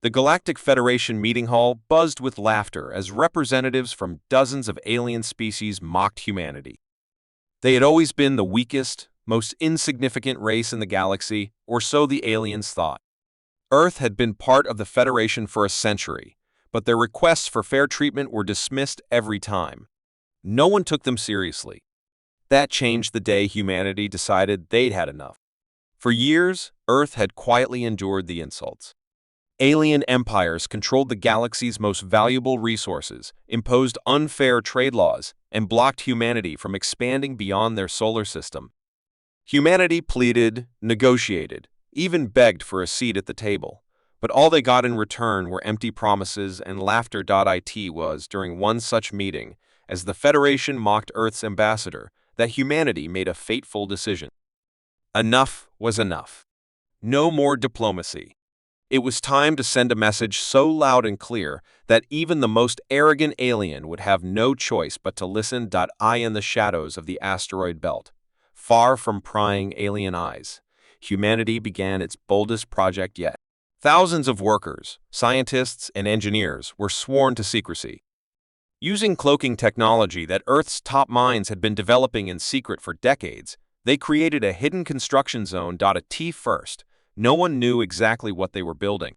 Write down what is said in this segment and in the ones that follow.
The Galactic Federation meeting hall buzzed with laughter as representatives from dozens of alien species mocked humanity. They had always been the weakest, most insignificant race in the galaxy, or so the aliens thought. Earth had been part of the Federation for a century, but their requests for fair treatment were dismissed every time. No one took them seriously. That changed the day humanity decided they'd had enough. For years, Earth had quietly endured the insults. Alien empires controlled the galaxy's most valuable resources, imposed unfair trade laws, and blocked humanity from expanding beyond their solar system. Humanity pleaded, negotiated, even begged for a seat at the table, but all they got in return were empty promises and laughter. It was during one such meeting, as the Federation mocked Earth's ambassador, that humanity made a fateful decision. Enough was enough. No more diplomacy. It was time to send a message so loud and clear that even the most arrogant alien would have no choice but to listen. In the shadows of the asteroid belt, far from prying alien eyes, humanity began its boldest project yet. Thousands of workers, scientists, and engineers were sworn to secrecy. Using cloaking technology that Earth's top minds had been developing in secret for decades, they created a hidden construction zone. At first, no one knew exactly what they were building.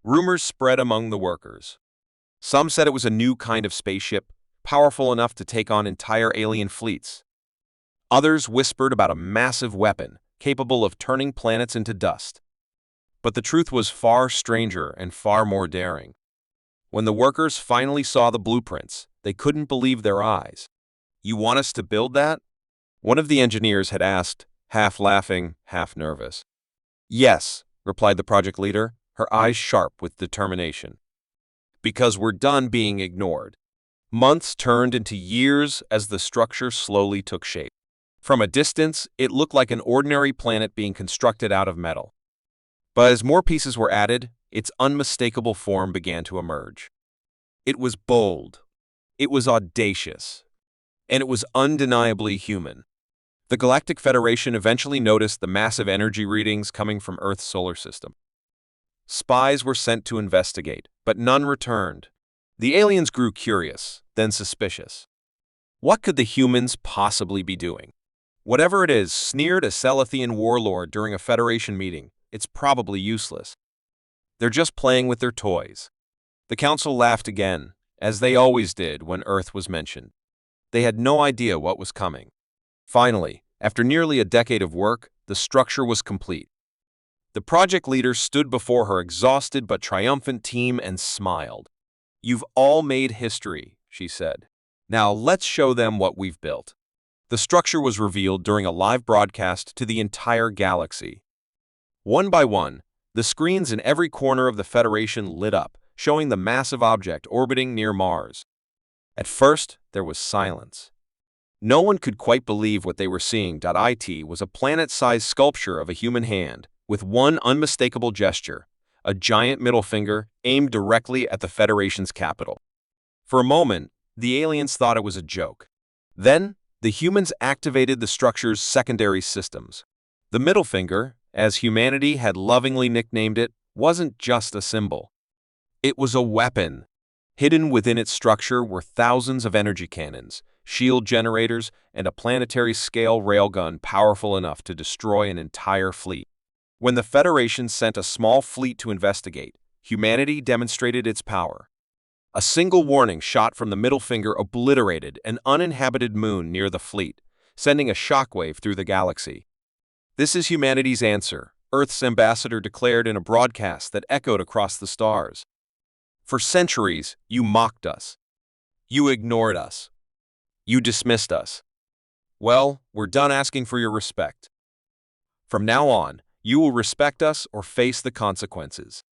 Rumors spread among the workers. Some said it was a new kind of spaceship, powerful enough to take on entire alien fleets. Others whispered about a massive weapon, capable of turning planets into dust. But the truth was far stranger and far more daring. When the workers finally saw the blueprints, they couldn't believe their eyes. "You want us to build that?" one of the engineers had asked, half laughing, half nervous. "Yes," replied the project leader, her eyes sharp with determination. "Because we're done being ignored." Months turned into years as the structure slowly took shape. From a distance, it looked like an ordinary planet being constructed out of metal. But as more pieces were added, its unmistakable form began to emerge. It was bold, it was audacious, and it was undeniably human. The Galactic Federation eventually noticed the massive energy readings coming from Earth's solar system. Spies were sent to investigate, but none returned. The aliens grew curious, then suspicious. What could the humans possibly be doing? "Whatever it is," sneered a Celathian warlord during a Federation meeting, "it's probably useless. They're just playing with their toys." The council laughed again, as they always did when Earth was mentioned. They had no idea what was coming. Finally, after nearly a decade of work, the structure was complete. The project leader stood before her exhausted but triumphant team and smiled. "You've all made history," she said. "Now let's show them what we've built." The structure was revealed during a live broadcast to the entire galaxy. One by one, the screens in every corner of the Federation lit up, showing the massive object orbiting near Mars. At first, there was silence. No one could quite believe what they were seeing. It was a planet-sized sculpture of a human hand, with one unmistakable gesture, a giant middle finger aimed directly at the Federation's capital. For a moment, the aliens thought it was a joke. Then, the humans activated the structure's secondary systems. The middle finger, as humanity had lovingly nicknamed it, wasn't just a symbol. It was a weapon. Hidden within its structure were thousands of energy cannons, shield generators, and a planetary-scale railgun powerful enough to destroy an entire fleet. When the Federation sent a small fleet to investigate, humanity demonstrated its power. A single warning shot from the middle finger obliterated an uninhabited moon near the fleet, sending a shockwave through the galaxy. "This is humanity's answer," Earth's ambassador declared in a broadcast that echoed across the stars. "For centuries, you mocked us. You ignored us. You dismissed us. Well, we're done asking for your respect. From now on, you will respect us or face the consequences."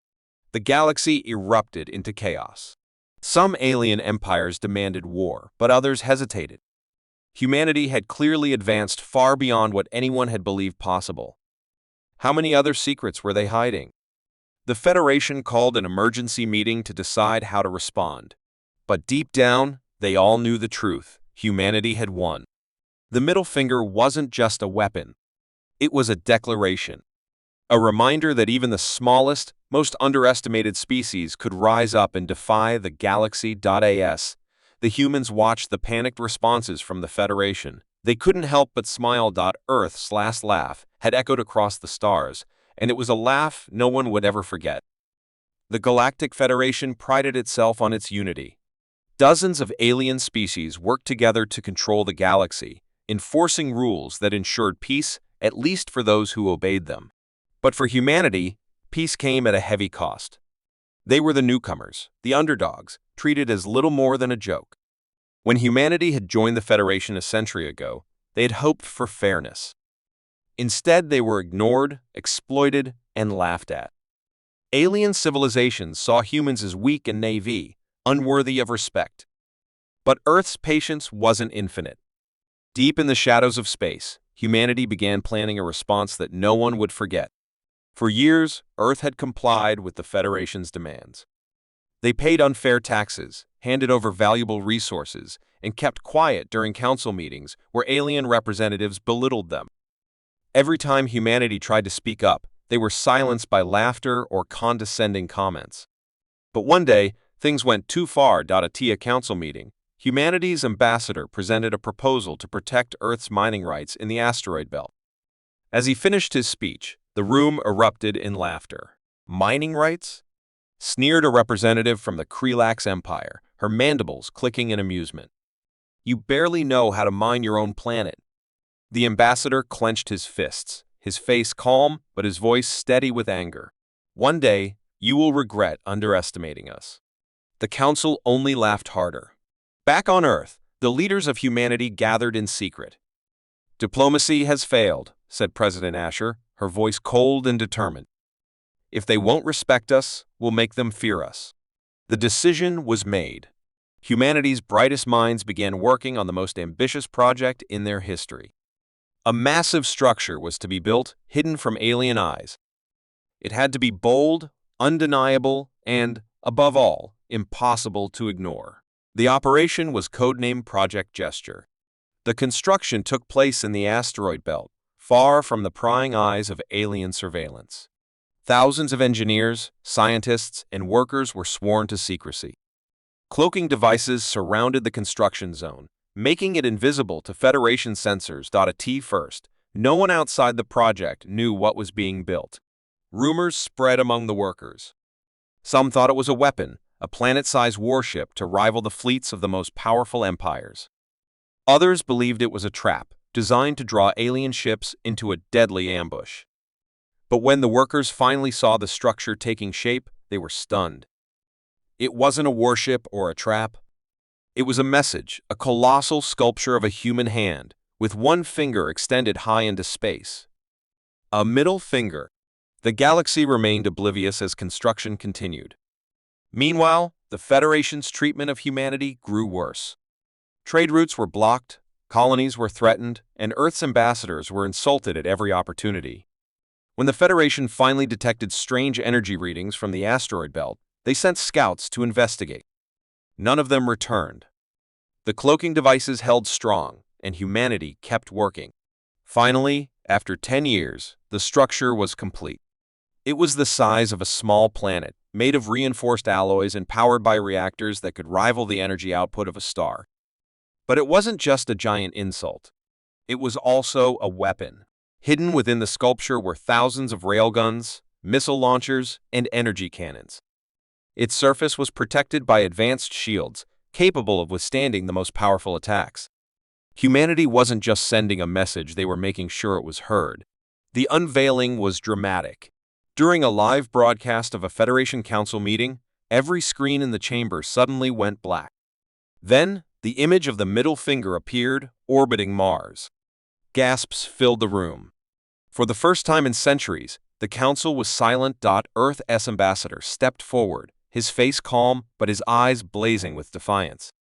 The galaxy erupted into chaos. Some alien empires demanded war, but others hesitated. Humanity had clearly advanced far beyond what anyone had believed possible. How many other secrets were they hiding? The Federation called an emergency meeting to decide how to respond. But deep down, they all knew the truth. Humanity had won. The middle finger wasn't just a weapon. It was a declaration. A reminder that even the smallest, most underestimated species could rise up and defy the galaxy.as. The humans watched the panicked responses from the Federation. They couldn't help but smile. Earth's last laugh had echoed across the stars, and it was a laugh no one would ever forget. The Galactic Federation prided itself on its unity. Dozens of alien species worked together to control the galaxy, enforcing rules that ensured peace, at least for those who obeyed them. But for humanity, peace came at a heavy cost. They were the newcomers, the underdogs, treated as little more than a joke. When humanity had joined the Federation a century ago, they had hoped for fairness. Instead, they were ignored, exploited, and laughed at. Alien civilizations saw humans as weak and naive, unworthy of respect. But Earth's patience wasn't infinite. Deep in the shadows of space, humanity began planning a response that no one would forget. For years, Earth had complied with the Federation's demands. They paid unfair taxes, handed over valuable resources, and kept quiet during council meetings where alien representatives belittled them. Every time humanity tried to speak up, they were silenced by laughter or condescending comments. But one day, things went too far. At a council meeting, humanity's ambassador presented a proposal to protect Earth's mining rights in the asteroid belt. As he finished his speech, the room erupted in laughter. Mining rights? Sneered a representative from the Krelax Empire, her mandibles clicking in amusement. You barely know how to mine your own planet. The ambassador clenched his fists, his face calm but his voice steady with anger. One day, you will regret underestimating us. The council only laughed harder. Back on Earth, the leaders of humanity gathered in secret. Diplomacy has failed, said President Asher, her voice cold and determined. If they won't respect us, we'll make them fear us. The decision was made. Humanity's brightest minds began working on the most ambitious project in their history. A massive structure was to be built, hidden from alien eyes. It had to be bold, undeniable, and, above all, impossible to ignore. The operation was codenamed Project Gesture. The construction took place in the asteroid belt, far from the prying eyes of alien surveillance. Thousands of engineers, scientists, and workers were sworn to secrecy. Cloaking devices surrounded the construction zone, making it invisible to Federation sensors. At first, no one outside the project knew what was being built. Rumors spread among the workers. Some thought it was a weapon, a planet-sized warship to rival the fleets of the most powerful empires. Others believed it was a trap, designed to draw alien ships into a deadly ambush. But when the workers finally saw the structure taking shape, they were stunned. It wasn't a warship or a trap. It was a message, a colossal sculpture of a human hand, with one finger extended high into space. A middle finger. The galaxy remained oblivious as construction continued. Meanwhile, the Federation's treatment of humanity grew worse. Trade routes were blocked, colonies were threatened, and Earth's ambassadors were insulted at every opportunity. When the Federation finally detected strange energy readings from the asteroid belt, they sent scouts to investigate. None of them returned. The cloaking devices held strong, and humanity kept working. Finally, after 10 years, the structure was complete. It was the size of a small planet, made of reinforced alloys and powered by reactors that could rival the energy output of a star. But it wasn't just a giant insult. It was also a weapon. Hidden within the sculpture were thousands of railguns, missile launchers, and energy cannons. Its surface was protected by advanced shields, capable of withstanding the most powerful attacks. Humanity wasn't just sending a message, they were making sure it was heard. The unveiling was dramatic. During a live broadcast of a Federation Council meeting, every screen in the chamber suddenly went black. Then, the image of the middle finger appeared, orbiting Mars. Gasps filled the room. For the first time in centuries, the council was silent. Earth's ambassador stepped forward, his face calm but his eyes blazing with defiance.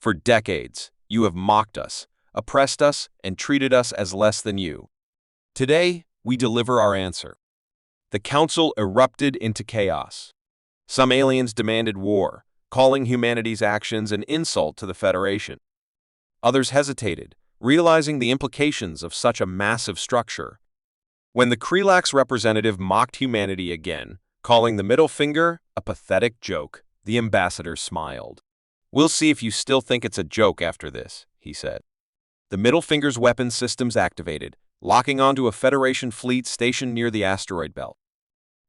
For decades, you have mocked us, oppressed us, and treated us as less than you. Today, we deliver our answer. The council erupted into chaos. Some aliens demanded war, calling humanity's actions an insult to the Federation. Others hesitated, realizing the implications of such a massive structure. When the Krelax representative mocked humanity again, Calling the middle finger a pathetic joke, the ambassador smiled. "We'll see if you still think it's a joke after this," he said. The middle finger's weapon systems activated, locking onto a Federation fleet stationed near the asteroid belt.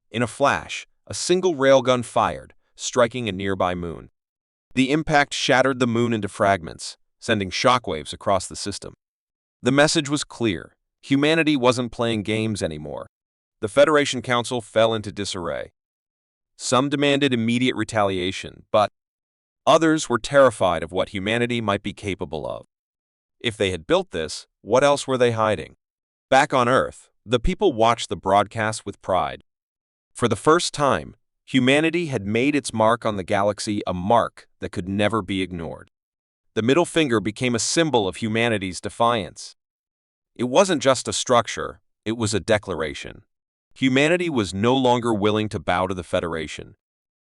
In a flash, a single railgun fired, striking a nearby moon. The impact shattered the moon into fragments, sending shockwaves across the system. The message was clear. Humanity wasn't playing games anymore. The Federation Council fell into disarray. Some demanded immediate retaliation, but others were terrified of what humanity might be capable of. If they had built this, what else were they hiding? Back on Earth, the people watched the broadcast with pride. For the first time, humanity had made its mark on the galaxy, a mark that could never be ignored. The middle finger became a symbol of humanity's defiance. It wasn't just a structure, it was a declaration. Humanity was no longer willing to bow to the Federation.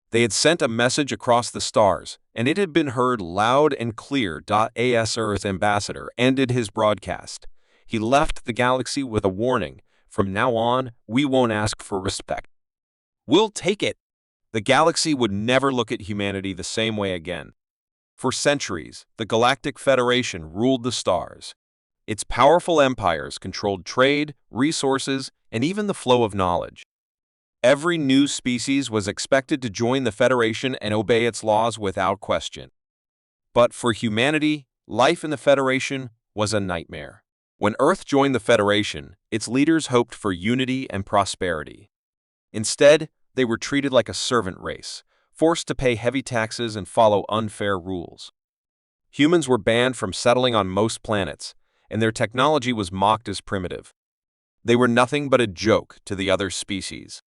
They had sent a message across the stars, and it had been heard loud and clear. As Earth ambassador ended his broadcast. He left the galaxy with a warning: from now on, we won't ask for respect. We'll take it. The galaxy would never look at humanity the same way again. For centuries, the Galactic Federation ruled the stars. Its powerful empires controlled trade, resources, and even the flow of knowledge. Every new species was expected to join the Federation and obey its laws without question. But for humanity, life in the Federation was a nightmare. When Earth joined the Federation, its leaders hoped for unity and prosperity. Instead, they were treated like a servant race, forced to pay heavy taxes and follow unfair rules. Humans were banned from settling on most planets, and their technology was mocked as primitive. They were nothing but a joke to the other species.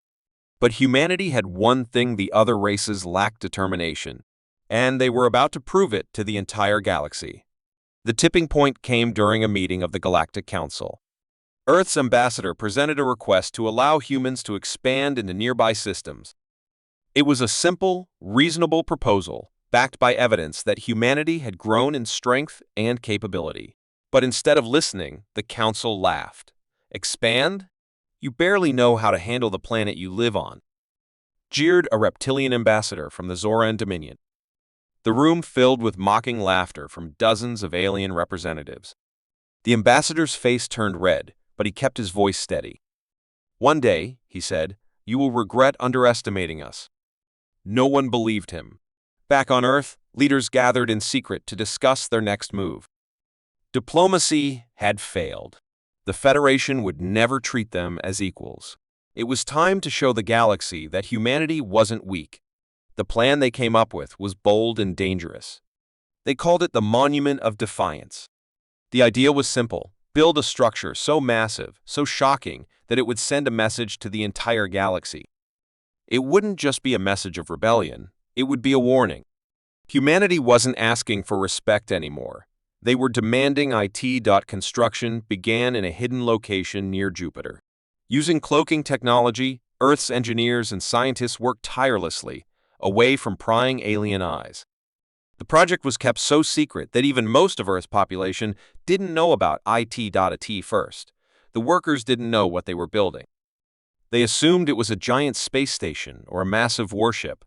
But humanity had one thing the other races lacked: determination, and they were about to prove it to the entire galaxy. The tipping point came during a meeting of the Galactic Council. Earth's ambassador presented a request to allow humans to expand into nearby systems. It was a simple, reasonable proposal, backed by evidence that humanity had grown in strength and capability. But instead of listening, the Council laughed. "Expand? You barely know how to handle the planet you live on," jeered a reptilian ambassador from the Zoran Dominion. The room filled with mocking laughter from dozens of alien representatives. The ambassador's face turned red, but he kept his voice steady. "One day," he said, "you will regret underestimating us." No one believed him. Back on Earth, leaders gathered in secret to discuss their next move. Diplomacy had failed. The Federation would never treat them as equals. It was time to show the galaxy that humanity wasn't weak. The plan they came up with was bold and dangerous. They called it the Monument of Defiance. The idea was simple: build a structure so massive, so shocking, that it would send a message to the entire galaxy. It wouldn't just be a message of rebellion, it would be a warning. Humanity wasn't asking for respect anymore. They were demanding it. Construction began in a hidden location near Jupiter. Using cloaking technology, Earth's engineers and scientists worked tirelessly, away from prying alien eyes. The project was kept so secret that even most of Earth's population didn't know about it. At first, the workers didn't know what they were building. They assumed it was a giant space station or a massive warship.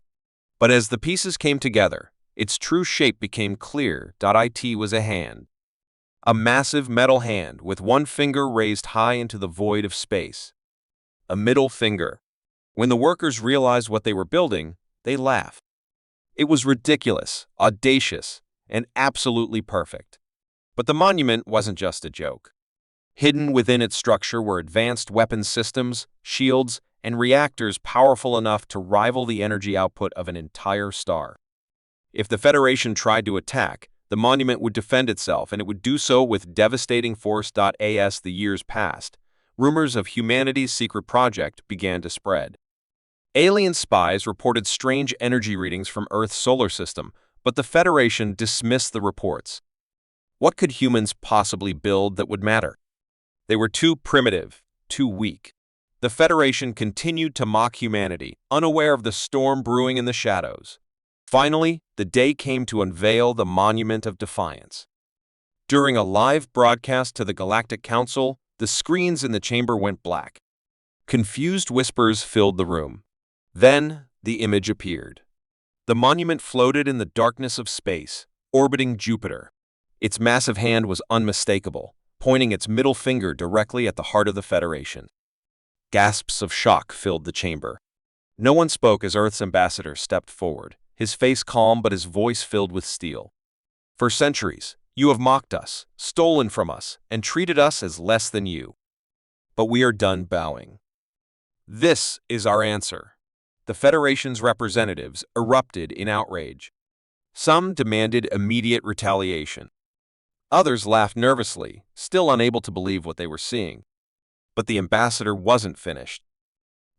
But as the pieces came together, its true shape became clear. It was a hand. A massive metal hand with one finger raised high into the void of space. A middle finger. When the workers realized what they were building, they laughed. It was ridiculous, audacious, and absolutely perfect. But the monument wasn't just a joke. Hidden within its structure were advanced weapons systems, shields, and reactors powerful enough to rival the energy output of an entire star. If the Federation tried to attack, the monument would defend itself, and it would do so with devastating force. As the years passed, rumors of humanity's secret project began to spread. Alien spies reported strange energy readings from Earth's solar system, but the Federation dismissed the reports. What could humans possibly build that would matter? They were too primitive, too weak. The Federation continued to mock humanity, unaware of the storm brewing in the shadows. Finally, the day came to unveil the Monument of Defiance. During a live broadcast to the Galactic Council, the screens in the chamber went black. Confused whispers filled the room. Then the image appeared. The monument floated in the darkness of space, orbiting Jupiter. Its massive hand was unmistakable, pointing its middle finger directly at the heart of the Federation. Gasps of shock filled the chamber. No one spoke as Earth's ambassador stepped forward, his face calm but his voice filled with steel. For centuries, you have mocked us, stolen from us, and treated us as less than you. But we are done bowing. This is our answer. The Federation's representatives erupted in outrage. Some demanded immediate retaliation. Others laughed nervously, still unable to believe what they were seeing. But the ambassador wasn't finished.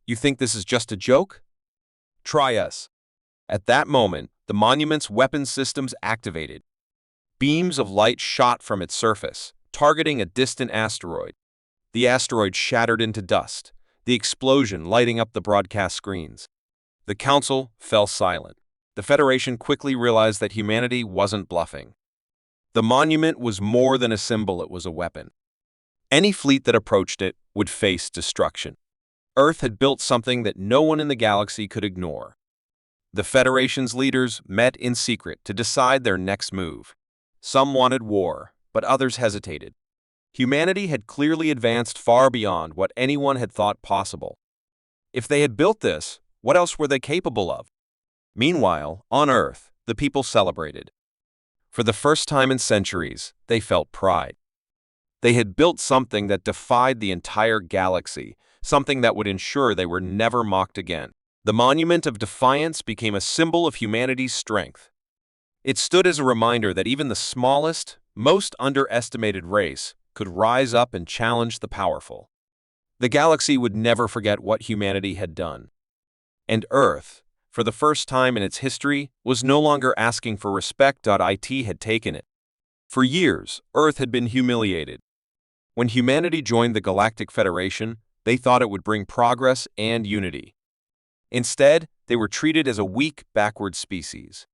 You think this is just a joke? Try us. At that moment, the monument's weapon systems activated. Beams of light shot from its surface, targeting a distant asteroid. The asteroid shattered into dust, the explosion lighting up the broadcast screens. The Council fell silent. The Federation quickly realized that humanity wasn't bluffing. The monument was more than a symbol, it was a weapon. Any fleet that approached it would face destruction. Earth had built something that no one in the galaxy could ignore. The Federation's leaders met in secret to decide their next move. Some wanted war, but others hesitated. Humanity had clearly advanced far beyond what anyone had thought possible. If they had built this, what else were they capable of? Meanwhile, on Earth, the people celebrated. For the first time in centuries, they felt pride. They had built something that defied the entire galaxy, something that would ensure they were never mocked again. The Monument of Defiance became a symbol of humanity's strength. It stood as a reminder that even the smallest, most underestimated race could rise up and challenge the powerful. The galaxy would never forget what humanity had done. And Earth, for the first time in its history, was no longer asking for respect. It had taken it. For years, Earth had been humiliated. When humanity joined the Galactic Federation, they thought it would bring progress and unity. Instead, they were treated as a weak, backward species.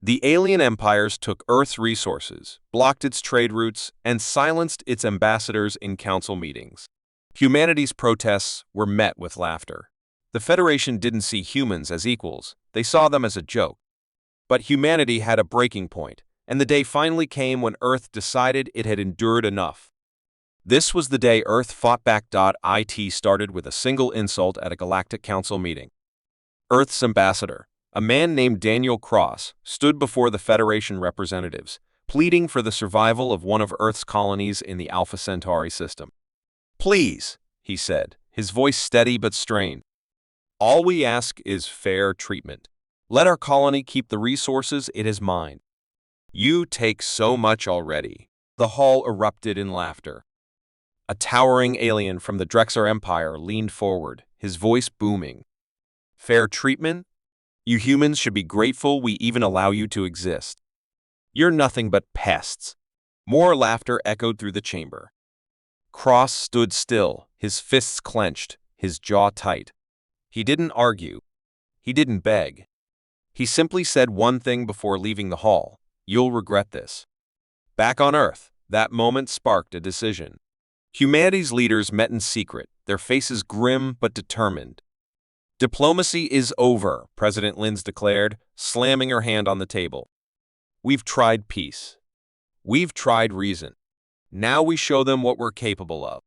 The alien empires took Earth's resources, blocked its trade routes, and silenced its ambassadors in council meetings. Humanity's protests were met with laughter. The Federation didn't see humans as equals, they saw them as a joke. But humanity had a breaking point, and the day finally came when Earth decided it had endured enough. This was the day Earth fought back. It started with a single insult at a Galactic Council meeting. Earth's ambassador, a man named Daniel Cross, stood before the Federation representatives, pleading for the survival of one of Earth's colonies in the Alpha Centauri system. "Please," he said, his voice steady but strained. "All we ask is fair treatment. Let our colony keep the resources it has mined. You take so much already." The hall erupted in laughter. A towering alien from the Drexar Empire leaned forward, his voice booming. "Fair treatment? You humans should be grateful we even allow you to exist. You're nothing but pests." More laughter echoed through the chamber. Cross stood still, his fists clenched, his jaw tight. He didn't argue. He didn't beg. He simply said one thing before leaving the hall: "You'll regret this." Back on Earth, that moment sparked a decision. Humanity's leaders met in secret, their faces grim but determined. "Diplomacy is over," President Linz declared, slamming her hand on the table. "We've tried peace. We've tried reason. Now we show them what we're capable of."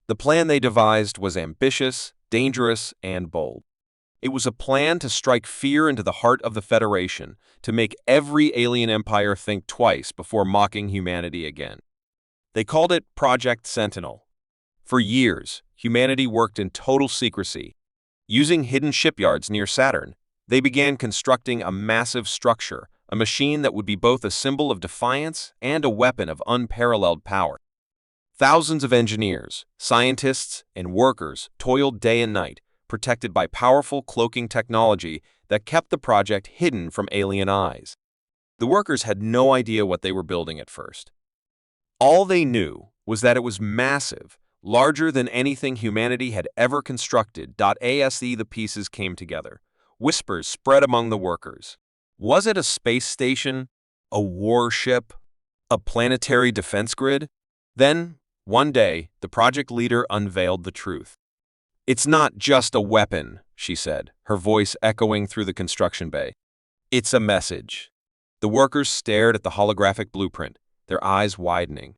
The plan they devised was ambitious, dangerous, and bold. It was a plan to strike fear into the heart of the Federation, to make every alien empire think twice before mocking humanity again. They called it Project Sentinel. For years, humanity worked in total secrecy. Using hidden shipyards near Saturn, they began constructing a massive structure, a machine that would be both a symbol of defiance and a weapon of unparalleled power. Thousands of engineers, scientists, and workers toiled day and night, protected by powerful cloaking technology that kept the project hidden from alien eyes. The workers had no idea what they were building at first. All they knew was that it was massive, larger than anything humanity had ever constructed. As the pieces came together, whispers spread among the workers. Was it a space station? A warship? A planetary defense grid? Then, one day, the project leader unveiled the truth. "It's not just a weapon," she said, her voice echoing through the construction bay. It's a message. The workers stared at the holographic blueprint, their eyes widening.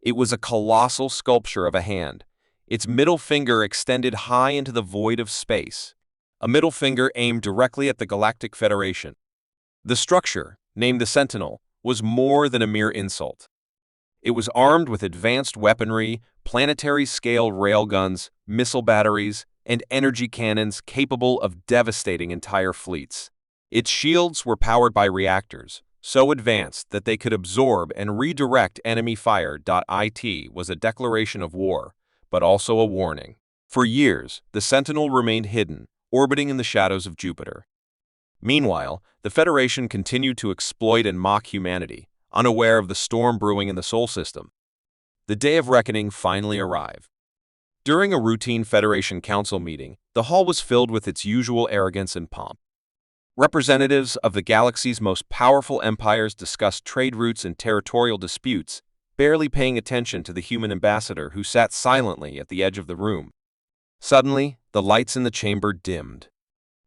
It was a colossal sculpture of a hand, its middle finger extended high into the void of space, a middle finger aimed directly at the Galactic Federation. The structure, named the Sentinel, was more than a mere insult. It was armed with advanced weaponry, planetary-scale railguns, missile batteries, and energy cannons capable of devastating entire fleets. Its shields were powered by reactors, so advanced that they could absorb and redirect enemy fire. It was a declaration of war, but also a warning. For years, the Sentinel remained hidden, orbiting in the shadows of Jupiter. Meanwhile, the Federation continued to exploit and mock humanity, unaware of the storm brewing in the Sol system. The day of reckoning finally arrived. During a routine Federation Council meeting, the hall was filled with its usual arrogance and pomp. Representatives of the galaxy's most powerful empires discussed trade routes and territorial disputes, barely paying attention to the human ambassador who sat silently at the edge of the room. Suddenly, the lights in the chamber dimmed.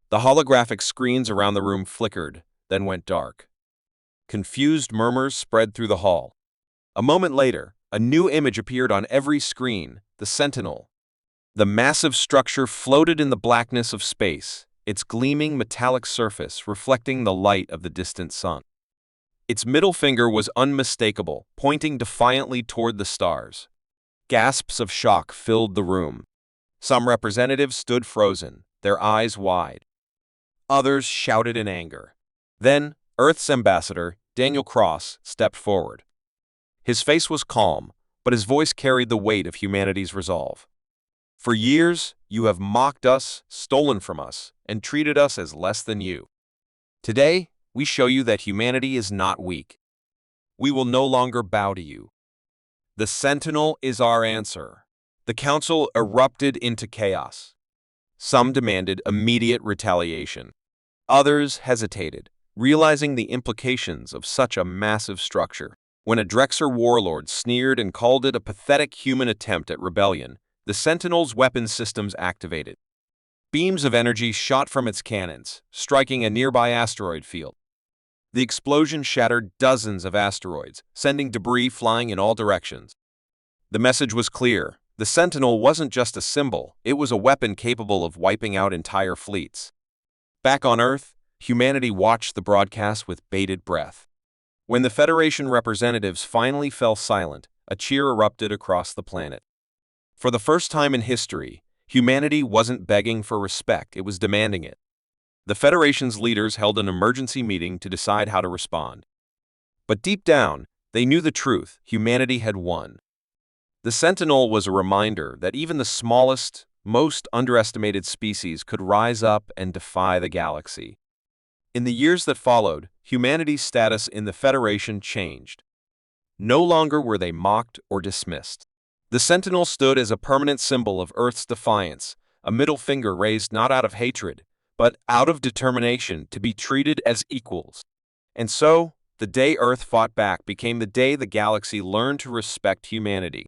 The holographic screens around the room flickered, then went dark. Confused murmurs spread through the hall. A moment later, a new image appeared on every screen, the Sentinel. The massive structure floated in the blackness of space, its gleaming metallic surface reflecting the light of the distant sun. Its middle finger was unmistakable, pointing defiantly toward the stars. Gasps of shock filled the room. Some representatives stood frozen, their eyes wide. Others shouted in anger. Then, Earth's ambassador, Daniel Cross, stepped forward. His face was calm, but his voice carried the weight of humanity's resolve. For years, you have mocked us, stolen from us, and treated us as less than you. Today, we show you that humanity is not weak. We will no longer bow to you. The Sentinel is our answer. The Council erupted into chaos. Some demanded immediate retaliation. Others hesitated, realizing the implications of such a massive structure. When a Drexer warlord sneered and called it a pathetic human attempt at rebellion, the Sentinel's weapon systems activated. Beams of energy shot from its cannons, striking a nearby asteroid field. The explosion shattered dozens of asteroids, sending debris flying in all directions. The message was clear. The Sentinel wasn't just a symbol, it was a weapon capable of wiping out entire fleets. Back on Earth, humanity watched the broadcast with bated breath. When the Federation representatives finally fell silent, a cheer erupted across the planet. For the first time in history, humanity wasn't begging for respect, it was demanding it. The Federation's leaders held an emergency meeting to decide how to respond. But deep down, they knew the truth: humanity had won. The Sentinel was a reminder that even the smallest, most underestimated species could rise up and defy the galaxy. In the years that followed, humanity's status in the Federation changed. No longer were they mocked or dismissed. The Sentinel stood as a permanent symbol of Earth's defiance, a middle finger raised not out of hatred, but out of determination to be treated as equals. And so, the day Earth fought back became the day the galaxy learned to respect humanity.